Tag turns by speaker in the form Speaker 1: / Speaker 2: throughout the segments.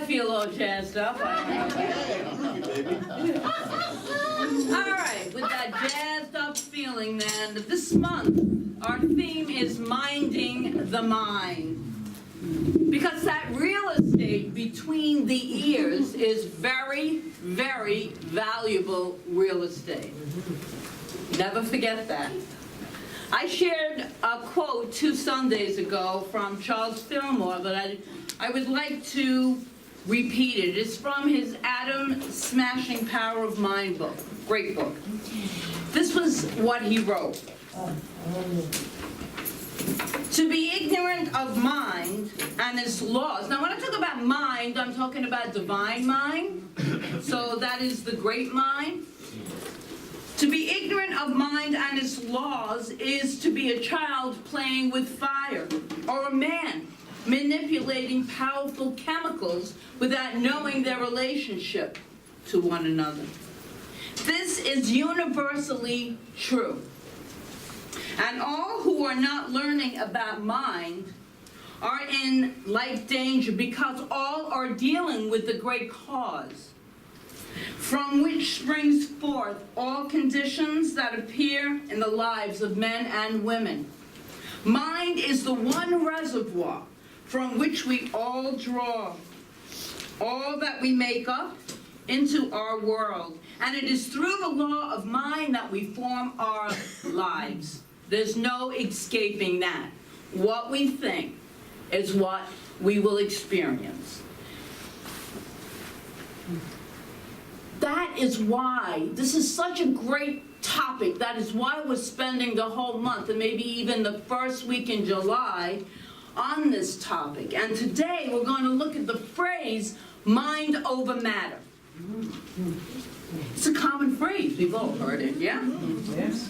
Speaker 1: feel all jazzed up. All right, with that jazzed up feeling then, this month our theme is minding the mind. Because that real estate between the ears is very, very valuable real estate. Never forget that. I shared a quote 2 Sundays ago from Charles Fillmore that I would like to repeat it. It's from his Atom Smashing Power of Mind book. Great book. This was what he wrote. To be ignorant of mind and its laws. Now when I talk about mind, I'm talking about divine mind. So that is the great mind. To be ignorant of mind and its laws is to be a child playing with fire, or a man manipulating powerful chemicals without knowing their relationship to one another. This is universally true. And all who are not learning about mind are in like danger, because all are dealing with the great cause, from which springs forth all conditions that appear in the lives of men and women. Mind is the one reservoir from which we all draw all that we make up into our world. And it is through the law of mind that we form our lives. There's no escaping that. What we think is what we will experience. That is why this is such a great topic. That is why we're spending the whole month, and maybe even the first week in July, on this topic. And today we're going to look at the phrase, mind over matter. It's a common phrase. We've all heard it, yeah? Yes.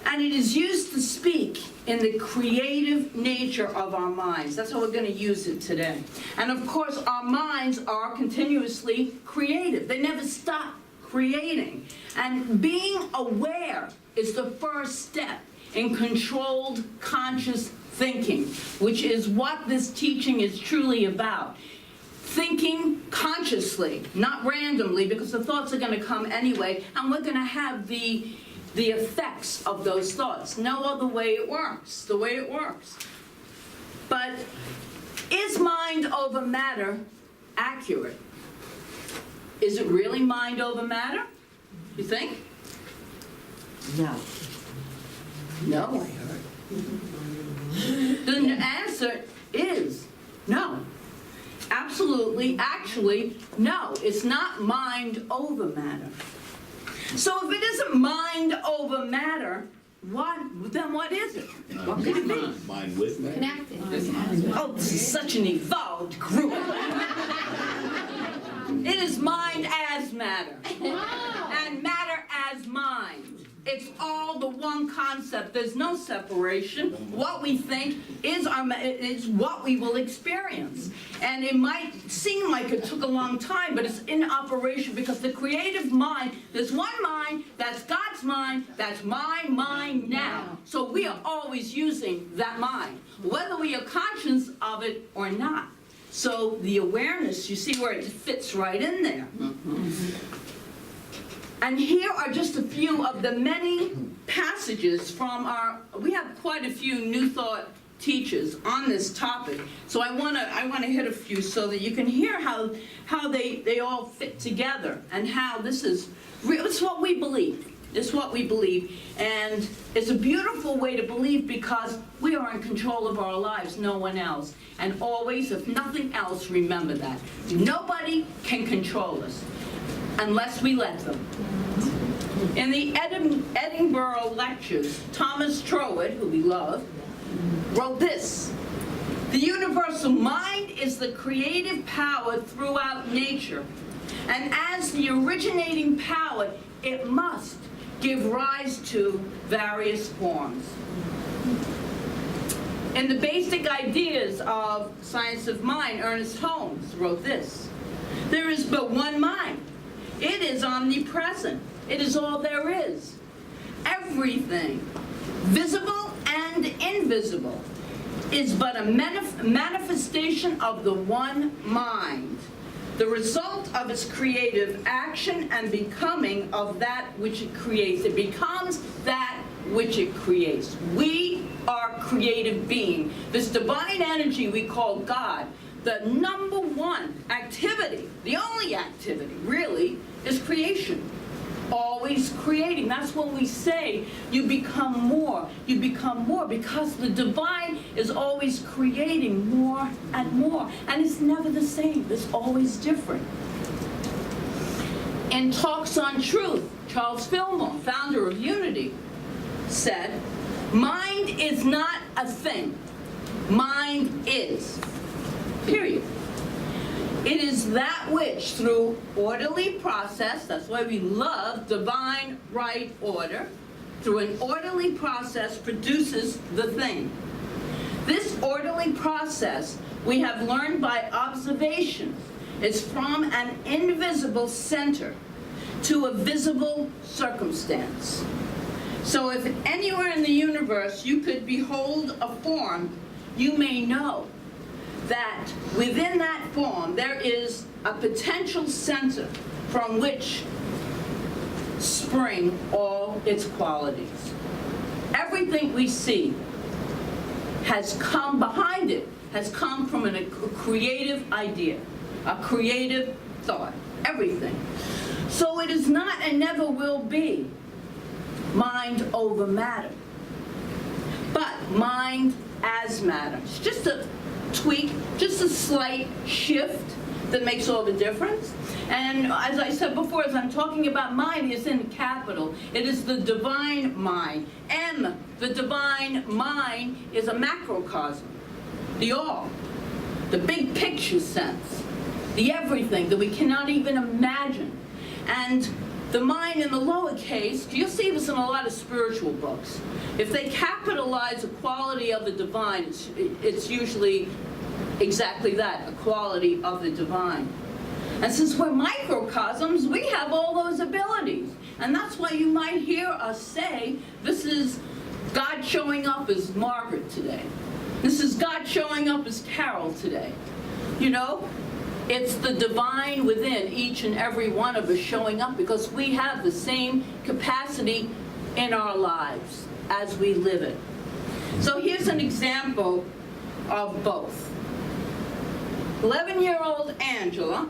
Speaker 1: And it is used to speak in the creative nature of our minds. That's how we're going to use it today. And of course, our minds are continuously creative. They never stop creating. And being aware is the first step in controlled, conscious thinking, which is what this teaching is truly about. Thinking consciously, not randomly, because the thoughts are going to come anyway, and we're going to have the effects of those thoughts. No other way it works, the way it works. But is mind over matter accurate? Is it really mind over matter, you think?
Speaker 2: No.
Speaker 1: No, I heard. The answer is no. Absolutely, actually, no. It's not mind over matter. So if it isn't mind over matter, then what is it? What could it be?
Speaker 3: Mind with matter.
Speaker 4: Connected.
Speaker 1: Oh, this is such an evolved group. It is mind as matter. And matter as mind. It's all the one concept. There's no separation. What we think is what we will experience. And it might seem like it took a long time, but it's in operation, because the creative mind, there's one mind, that's God's mind, that's my mind now. So we are always using that mind, whether we are conscious of it or not. So the awareness, you see where it fits right in there. And here are just a few of the many passages from we have quite a few New Thought teachers on this topic. So I want to hit a few so that you can hear how they all fit together, and how this is what we believe. It's what we believe. And it's a beautiful way to believe, because we are in control of our lives, no one else. And always, if nothing else, remember that. Nobody can control us unless we let them. In the Edinburgh Lectures, Thomas Troward, who we love, wrote this: the universal mind is the creative power throughout nature, and as the originating power, it must give rise to various forms. In the Basic Ideas of Science of Mind, Ernest Holmes wrote this: there is but one mind. It is omnipresent. It is all there is. Everything, visible and invisible, is but a manifestation of the one mind. the result of its creative action and becoming of that which it creates. It becomes that which it creates. We are creative being. This divine energy we call God, the number one activity, the only activity really, is creation. Always creating. That's when we say you become more, because the divine is always creating more and more. And it's never the same. It's always different. In Talks on Truth, Charles Fillmore, founder of Unity, said, "Mind is not a thing. Mind is. Period. It is that which, through orderly process," that's why we love divine right order, "through an orderly process produces the thing. This orderly process, we have learned by observation, is from an invisible center to a visible circumstance. So if anywhere in the universe you could behold a form, you may know that within that form there is a potential center from which spring all its qualities. Everything we see has come behind it, has come from a creative idea, a creative thought, everything. So it is not and never will be mind over matter, but mind as matter. It's just a tweak, just a slight shift that makes all the difference. And as I said before, as I'm talking about mind, it's in capital. It is the divine mind. M, the divine mind, is a macrocosm, the all, the big picture sense, the everything that we cannot even imagine. And the mind in the lowercase, you'll see this in a lot of spiritual books. If they capitalize a quality of the divine, it's usually exactly that, a quality of the divine. And since we're microcosms, we have all those abilities. And that's why you might hear us say, this is God showing up as Margaret today. This is God showing up as Carol today. You know? It's the divine within each and every one of us showing up, because we have the same capacity in our lives as we live it. So here's an example of both. 11-year-old Angela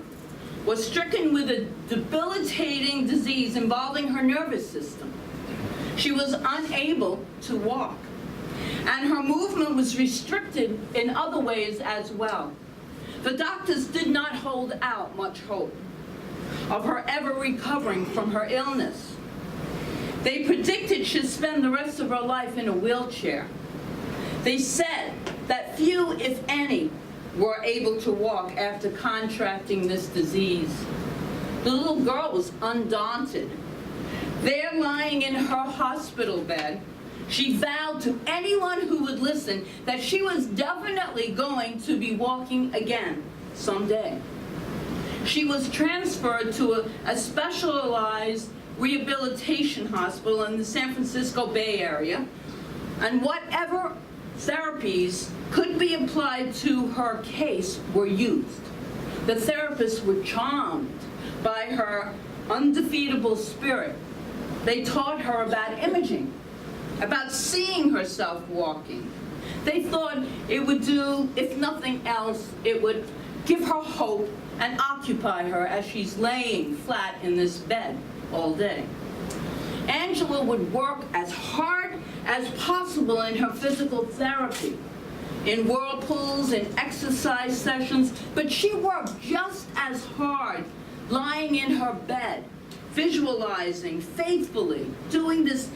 Speaker 1: was stricken with a debilitating disease involving her nervous system. She was unable to walk, and her movement was restricted in other ways as well. The doctors did not hold out much hope of her ever recovering from her illness. They predicted she'd spend the rest of her life in a wheelchair. They said that few, if any, were able to walk after contracting this disease. The little girl was undaunted. There, lying in her hospital bed, she vowed to anyone who would listen that she was definitely going to be walking again someday. She was transferred to a specialized rehabilitation hospital in the San Francisco Bay Area, and whatever therapies could be applied to her case were used. The therapists were charmed by her undefeatable spirit. They taught her about imaging, about seeing herself walking. They thought it would do, if nothing else, it would give her hope and occupy her as she's laying flat in this bed all day. Angela would work as hard as possible in her physical therapy, in whirlpools and exercise sessions, but she worked just as hard lying in her bed, visualizing faithfully, doing this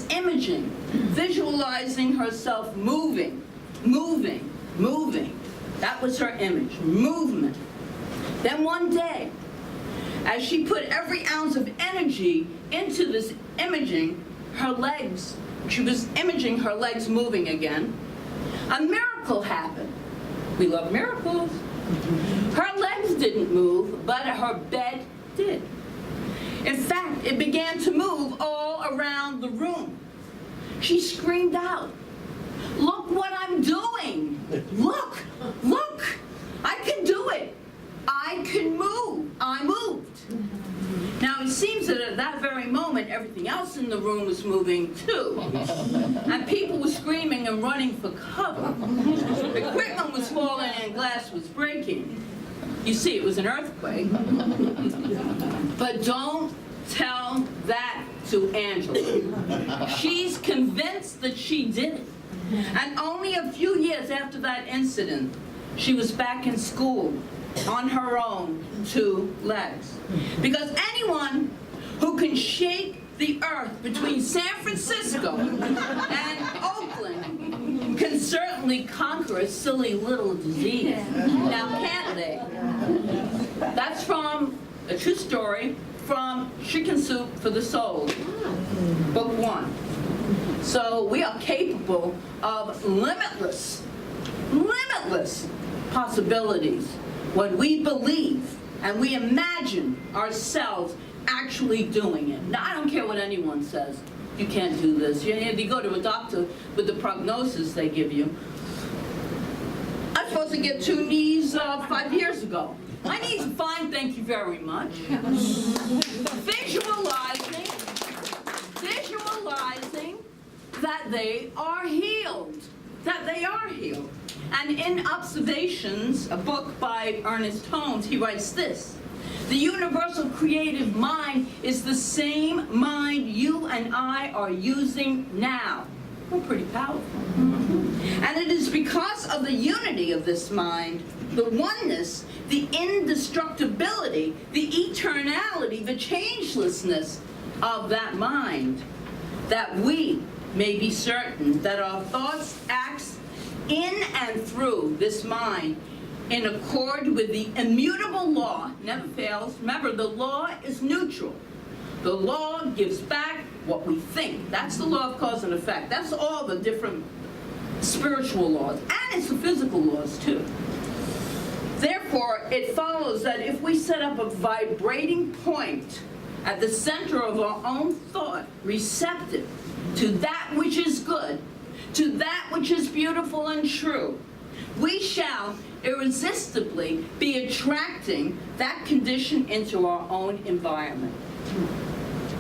Speaker 1: imaging, visualizing herself moving. That was her image, movement. Then one day, as she put every ounce of energy into this imaging, she was imaging her legs moving again, a miracle happened. We love miracles. Her legs didn't move, but her bed did. In fact, it began to move all around the room. She screamed out, "Look what I'm doing! Look! Look! I can do it! I can move!" I moved. Now, it seems that at that very moment, everything else in the room was moving too. And people were screaming and running for cover. Equipment was falling and glass was breaking. You see, it was an earthquake. But don't tell that to Angela. She's convinced that she did it. And only a few years after that incident, she was back in school on her own 2 legs. Because anyone who can shake the earth between San Francisco and Oakland can certainly conquer a silly little disease. Now, can't they? That's from a true story from Chicken Soup for the Soul, Book 1. So we are capable of limitless possibilities when we believe and we imagine ourselves actually doing it. Now, I don't care what anyone says. You can't do this. You go to a doctor with the prognosis they give you. I'm supposed to get 2 knees 5 years ago. My knees are fine, thank you very much. Visualizing that they are healed. That they are healed. And in Observations, a book by Ernest Holmes, he writes this: the universal creative mind is the same mind you and I are using now. Well, pretty powerful. And it is because of the unity of this mind, the oneness, the indestructibility, the eternality, the changelessness of that mind, that we may be certain that our thoughts, acts in and through this mind, in accord with the immutable law, never fails. Remember, the law is neutral. The law gives back what we think. That's the law of cause and effect. That's all the different spiritual laws, and it's the physical laws too. Therefore, it follows that if we set up a vibrating point at the center of our own thought, receptive to that which is good, to that which is beautiful and true, we shall irresistibly be attracting that condition into our own environment.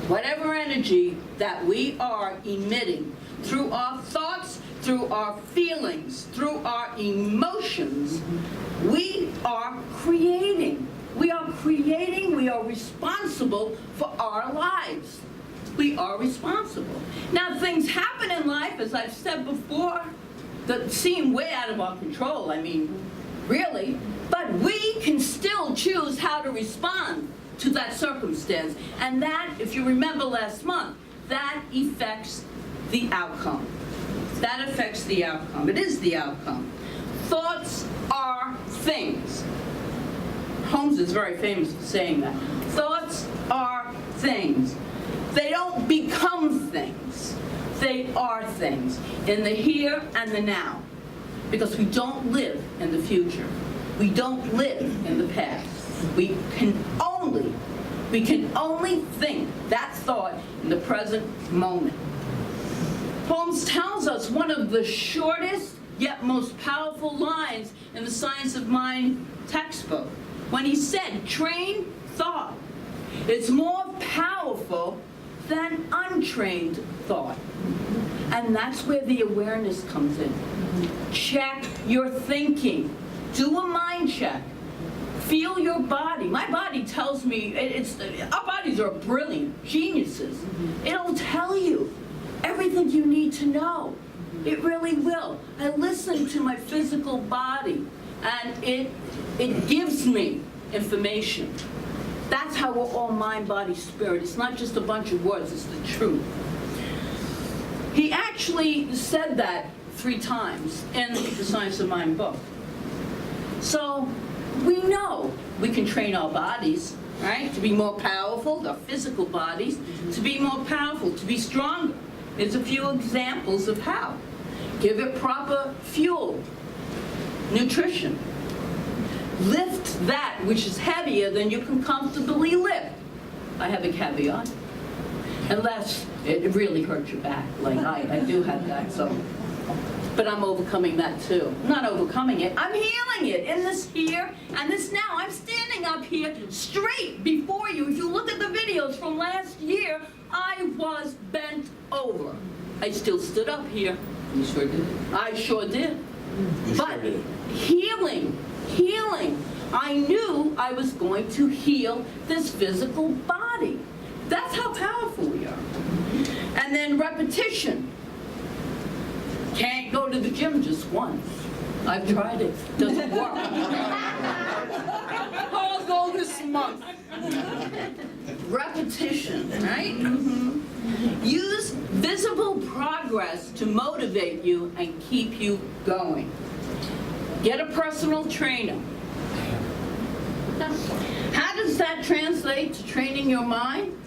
Speaker 1: Whatever energy that we are emitting through our thoughts, through our feelings, through our emotions, we are creating. We are creating, we are responsible for our lives. We are responsible. Now, things happen in life, as I've said before, that seem way out of our control. I mean, really. But we can still choose how to respond to that circumstance. And that, if you remember last month, that affects the outcome. That affects the outcome. It is the outcome. Thoughts are things. Holmes is very famous for saying that. Thoughts are things. They don't become things. They are things in the here and the now. Because we don't live in the future. We don't live in the past. We can only think that thought in the present moment. Holmes tells us one of the shortest yet most powerful lines in the Science of Mind textbook, when he said, trained thought is more powerful than untrained thought. And that's where the awareness comes in. Check your thinking. Do a mind check. Feel your body. My body tells me, our bodies are brilliant, geniuses. It'll tell you everything you need to know. It really will. I listen to my physical body, and it gives me information. That's how we're all mind, body, spirit. It's not just a bunch of words, it's the truth. He actually said that 3 times in the Science of Mind book. So we know we can train our bodies, right, to be more powerful, our physical bodies, to be more powerful, to be stronger. There's a few examples of how. Give it proper fuel, nutrition. Lift that which is heavier than you can comfortably lift. I have a caveat. Unless it really hurts your back, like I do have that, so But I'm overcoming that too. I'm not overcoming it, I'm healing it in this here and this now. I'm standing up here straight before you. If you look at the videos from last year, I was bent over. I still stood up here.
Speaker 3: You sure did.
Speaker 1: I sure did.
Speaker 3: You
Speaker 1: But
Speaker 3: sure did.
Speaker 1: healing. I knew I was going to heal this physical body. That's how powerful we are. And then repetition. Can't go to the gym just once. I've tried it. Doesn't work. I'll go this month. Repetition, right? Use visible progress to motivate you and keep you going. Get a personal trainer. How does that translate to training your mind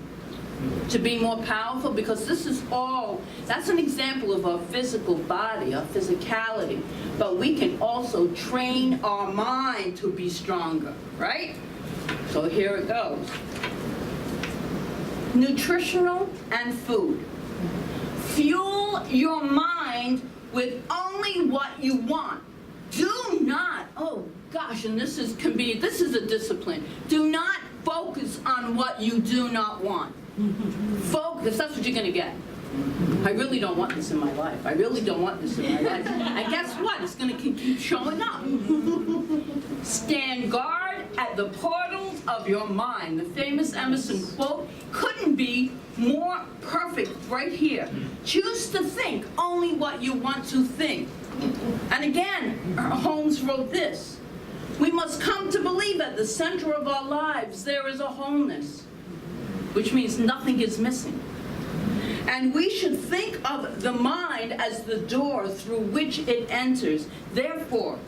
Speaker 1: to be more powerful? Because this is all, that's an example of our physical body, our physicality. But we can also train our mind to be stronger, right? So here it goes. Nutritional and food. Fuel your mind with only what you want. Do not, oh gosh, and this is a discipline. Do not focus on what you do not want. Focus, that's what you're going to get. I really don't want this in my life. I really don't want this in my life. And guess what? It's going to keep showing up. Stand guard at the portals of your mind. The famous Emerson quote couldn't be more perfect right here. Choose to think only what you want to think. And again, Holmes wrote this. We must come to believe at the center of our lives there is a wholeness, which means nothing is missing. And we should think of the mind as the door through which it enters. Therefore,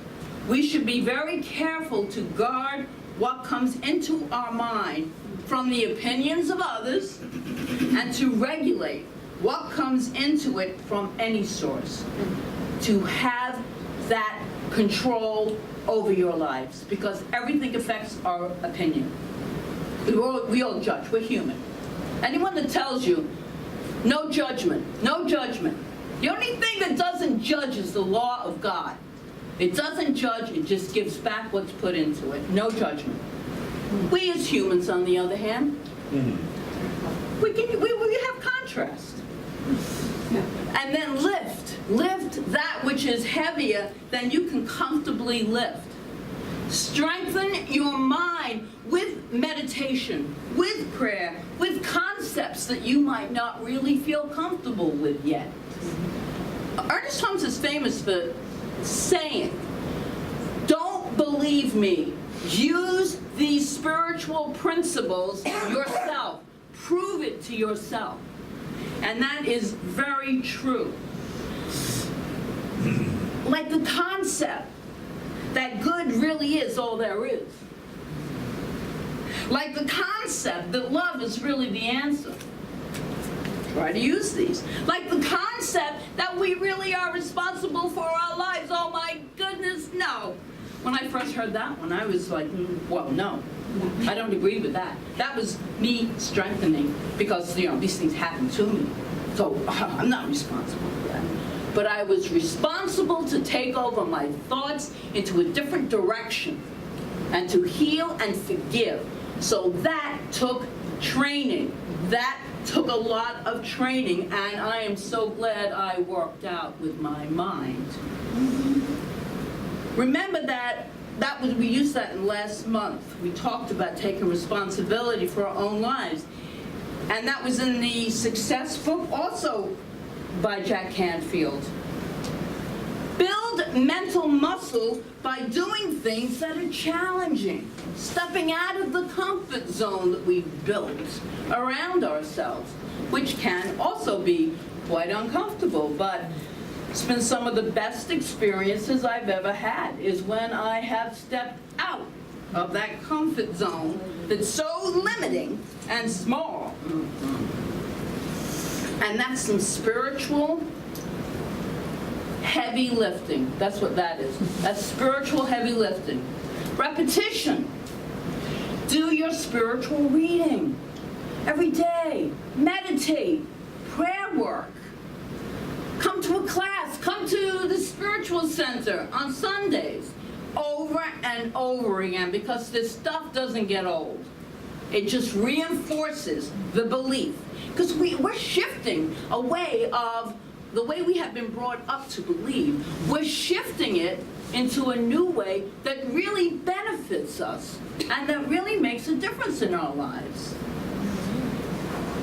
Speaker 1: we should be very careful to guard what comes into our mind from the opinions of others and to regulate what comes into it from any source. To have that control over your lives, because everything affects our opinion. We all judge, we're human. Anyone that tells you, no judgment, no judgment. The only thing that doesn't judge is the law of God. It doesn't judge, it just gives back what's put into it. No judgment. We as humans, on the other hand, we have contrast. And then lift that which is heavier than you can comfortably lift. Strengthen your mind with meditation, with prayer, with concepts that you might not really feel comfortable with yet. Ernest Holmes is famous for saying, don't believe me, use these spiritual principles yourself, prove it to yourself. And that is very true. Like the concept that good really is all there is. Like the concept that love is really the answer. Try to use these. Like the concept that we really are responsible for our lives. Oh my goodness, no. When I first heard that one, I was like, well, no. I don't agree with that. That was me strengthening because, these things happen to me. So I'm not responsible for that. But I was responsible to take over my thoughts into a different direction and to heal and forgive. So that took training. That took a lot of training, and I am so glad I worked out with my mind. Remember we used that in last month. We talked about taking responsibility for our own lives. And that was in the Success book, also by Jack Canfield. Build mental muscle by doing things that are challenging. Stepping out of the comfort zone that we've built around ourselves, which can also be quite uncomfortable, but it's been some of the best experiences I've ever had is when I have stepped out of that comfort zone that's so limiting and small. And that's some spiritual heavy lifting. That's what that is. That's spiritual heavy lifting. Repetition. Do your spiritual reading every day. Meditate. Prayer work. Come to a class. Come to the spiritual center on Sundays over and over again, because this stuff doesn't get old. It just reinforces the belief. Because we're shifting away of the way we have been brought up to believe. We're shifting it into a new way that really benefits us and that really makes a difference in our lives.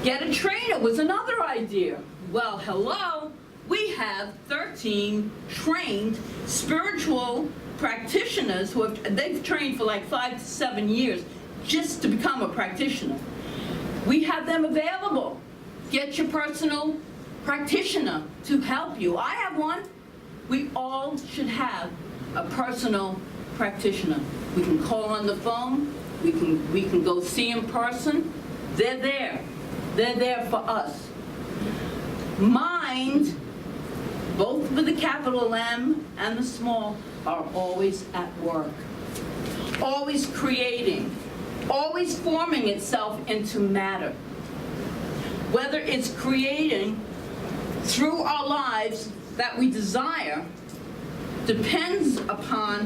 Speaker 1: Get a trainer was another idea. Well, hello, we have 13 trained spiritual practitioners who they've trained for like 5 to 7 years just to become a practitioner. We have them available. Get your personal practitioner to help you. I have one. We all should have a personal practitioner. We can call on the phone. We can go see in person. They're there. They're there for us. Mind, both with the capital M and the small, are always at work. Always creating. Always forming itself into matter. Whether it's creating through our lives that we desire depends upon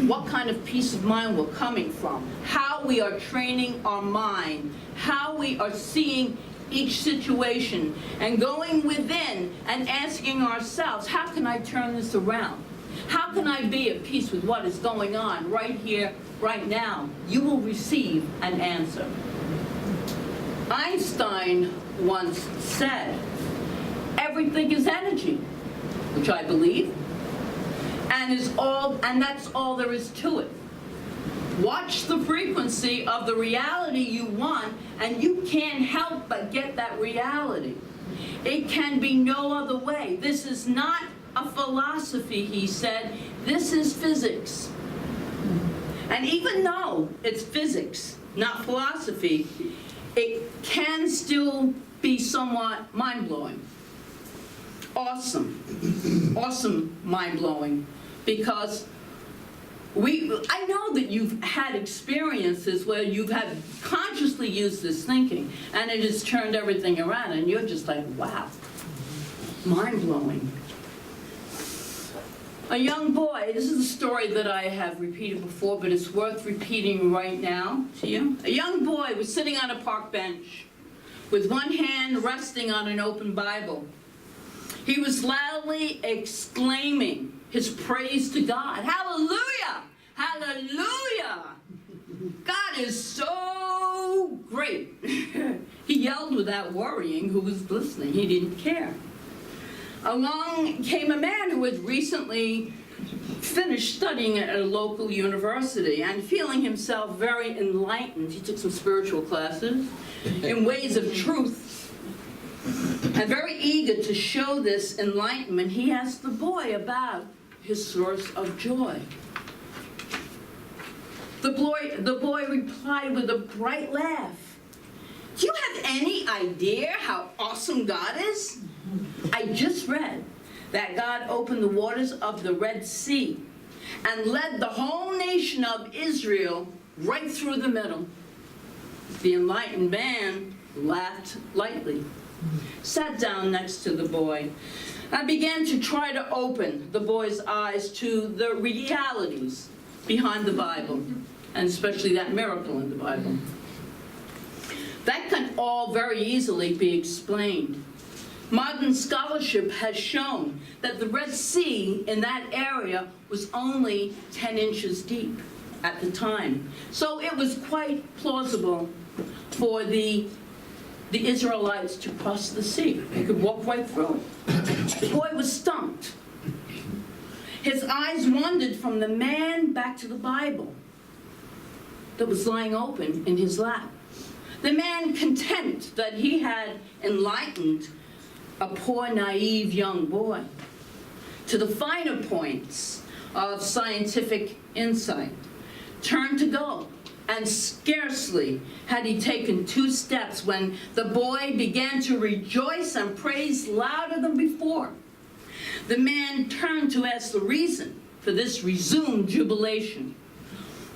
Speaker 1: what kind of peace of mind we're coming from, how we are training our mind, how we are seeing each situation, and going within and asking ourselves, how can I turn this around? How can I be at peace with what is going on right here, right now? You will receive an answer. Einstein once said, everything is energy, which I believe, and that's all there is to it. Watch the frequency of the reality you want, and you can't help but get that reality. It can be no other way. This is not a philosophy, he said. This is physics. And even though it's physics, not philosophy, it can still be somewhat mind-blowing. Awesome. Awesome mind-blowing. Because I know that you've had experiences where you've had consciously used this thinking, and it has turned everything around, and you're just like, wow, mind-blowing. A young boy, this is a story that I have repeated before, but it's worth repeating right now to you. A young boy was sitting on a park bench with one hand resting on an open Bible. He was loudly exclaiming his praise to God. Hallelujah! Hallelujah! God is so great. He yelled without worrying who was listening. He didn't care. Along came a man who had recently finished studying at a local university, and feeling himself very enlightened, he took some spiritual classes in ways of truth. And very eager to show this enlightenment, he asked the boy about his source of joy. The boy replied with a bright laugh, "Do you have any idea how awesome God is? I just read that God opened the waters of the Red Sea and led the whole nation of Israel right through the middle." The enlightened man laughed lightly, sat down next to the boy, and began to try to open the boy's eyes to the realities behind the Bible, and especially that miracle in the Bible. That can all very easily be explained. Modern scholarship has shown that the Red Sea in that area was only 10 inches deep at the time. So it was quite plausible for the Israelites to cross the sea. They could walk right through it. The boy was stumped. His eyes wandered from the man back to the Bible that was lying open in his lap. The man, content that he had enlightened a poor, naive young boy to the finer points of scientific insight, turned to go. And scarcely had he taken 2 steps when the boy began to rejoice and praise louder than before. The man turned to ask the reason for this resumed jubilation.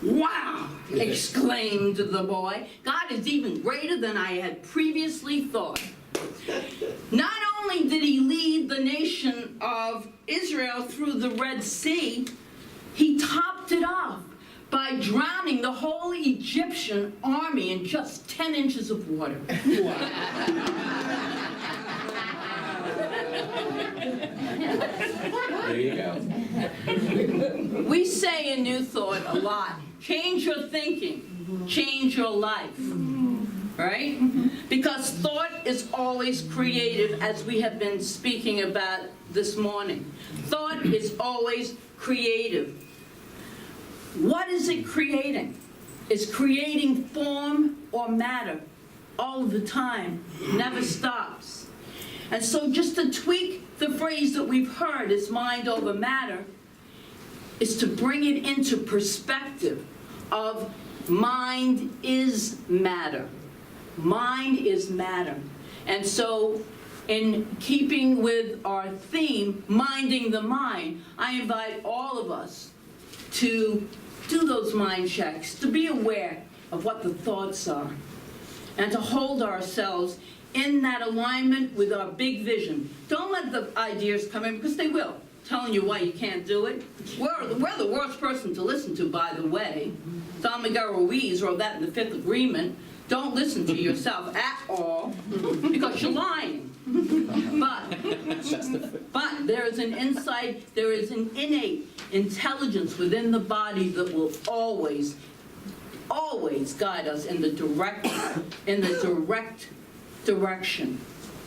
Speaker 1: "Wow!" exclaimed the boy. "God is even greater than I had previously thought." Not only did he lead the nation of Israel through the Red Sea, he topped it off by drowning the whole Egyptian army in just 10 inches of water.
Speaker 3: There you go.
Speaker 1: We say in New Thought a lot, change your thinking, change your life, right? Because thought is always creative, as we have been speaking about this morning. Thought is always creative. What is it creating? It's creating form or matter all the time, never stops. And so just to tweak the phrase that we've heard, is mind over matter, is to bring it into perspective of mind is matter. Mind is matter. And so in keeping with our theme, minding the mind, I invite all of us to do those mind checks, to be aware of what the thoughts are, and to hold ourselves in that alignment with our big vision. Don't let the ideas come in, because they will, telling you why you can't do it. We're the worst person to listen to, by the way. Don Miguel Ruiz wrote that in the Fifth Agreement. Don't listen to yourself at all, because you're lying. But there is an insight, there is an innate intelligence within the body that will always guide us in the direct direction.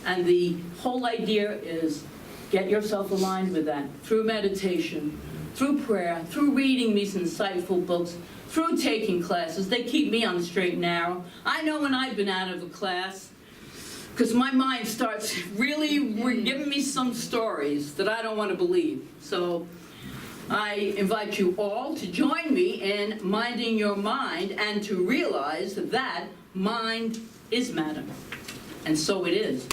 Speaker 1: And the whole idea is get yourself aligned with that through meditation, through prayer, through reading these insightful books, through taking classes. They keep me on the straight and narrow. I know when I've been out of a class, because my mind starts really giving me some stories that I don't want to believe. So I invite you all to join me in minding your mind and to realize that mind is matter. And so it is.